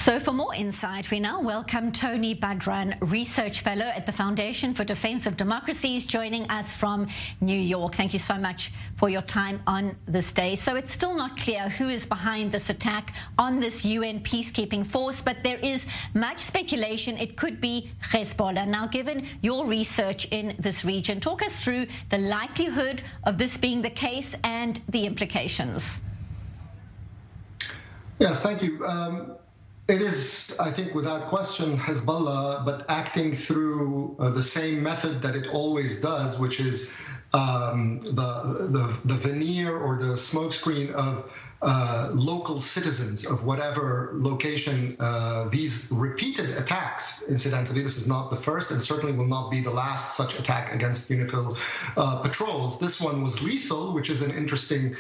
So for more insight, we now welcome Tony Badran, Research Fellow at the Foundation for Defense of Democracies, joining us from New York. Thank you so much for your time on this day. So it's still not clear who is behind this attack on this UN peacekeeping force, but there is much speculation it could be Hezbollah. Now, given your research in this region, talk us through the likelihood of this being the case and the implications. Yes, thank you. It is, I think, without question, Hezbollah, but acting through the same method that it always does, which is the veneer or the smokescreen of local citizens of whatever location. These repeated attacks, incidentally, this is not the first and certainly will not be the last such attack against UNIFIL patrols. This one was lethal, which is an interesting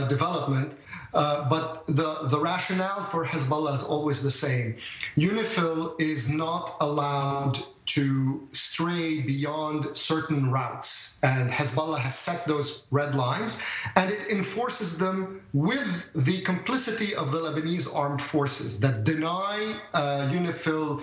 development. But the rationale for Hezbollah is always the same. UNIFIL is not allowed to stray beyond certain routes, and Hezbollah has set those red lines, and it enforces them with the complicity of the Lebanese armed forces that deny UNIFIL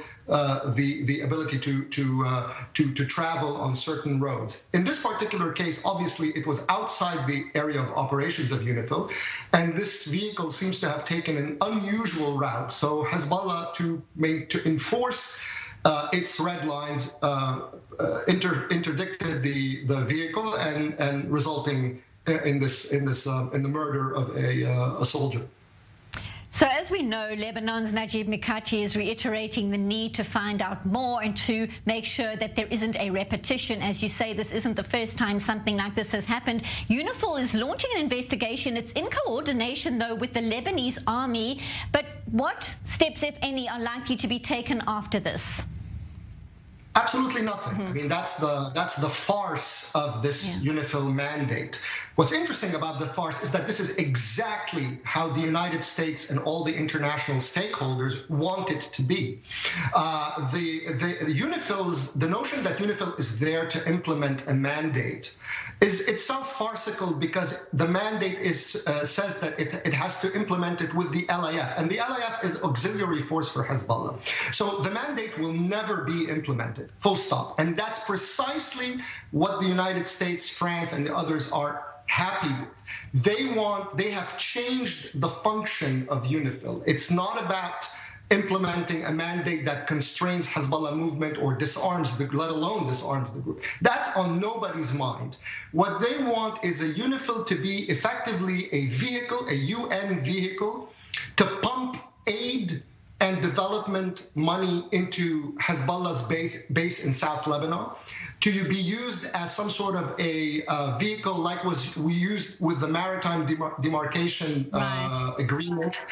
the ability to travel on certain roads. In this particular case, obviously, it was outside the area of operations of UNIFIL, and this vehicle seems to have taken an unusual route. So Hezbollah, to enforce its red lines, interdicted the vehicle and resulting in the murder of a soldier. So as we know, Lebanon's Najib Mikati is reiterating the need to find out more and to make sure that there isn't a repetition. As you say, this isn't the first time something like this has happened. UNIFIL is launching an investigation. It's in coordination, though, with the Lebanese army. But what steps, if any, are likely to be taken after this? Absolutely nothing. I mean, that's the farce of this UNIFIL mandate. What's interesting about the farce is that this is exactly how the United States and all the international stakeholders want it to be. The notion that UNIFIL is there to implement a mandate is itself farcical, because the mandate says that it has to implement it with the LAF, and the LAF is auxiliary force for Hezbollah. So the mandate will never be implemented, full stop. And that's precisely what the United States, France, and the others are happy with. They have changed the function of UNIFIL. It's not about implementing a mandate that constrains Hezbollah movement or disarms let alone disarms the group. That's on nobody's mind. What they want is a UNIFIL to be effectively a vehicle, a UN vehicle, to pump aid and development money into Hezbollah's base in South Lebanon, to be used as some sort of a vehicle like we used with the maritime demarcation agreement,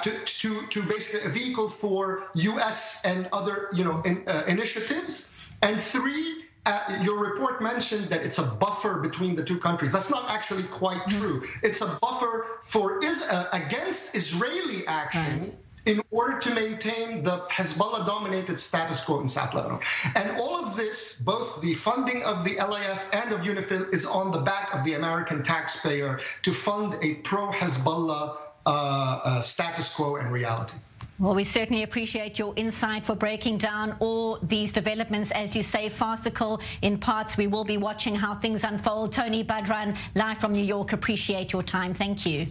to basically a vehicle for U.S. and other initiatives. And three, your report mentioned that it's a buffer between the two countries. That's not actually quite true. It's a buffer against Israeli action, in order to maintain the Hezbollah-dominated status quo in South Lebanon. And all of this, both the funding of the LAF and of UNIFIL, is on the back of the American taxpayer to fund a pro-Hezbollah status quo and reality. Well, we certainly appreciate your insight for breaking down all these developments. As you say, farcical in parts. We will be watching how things unfold. Tony Badran, live from New York. Appreciate your time. Thank you.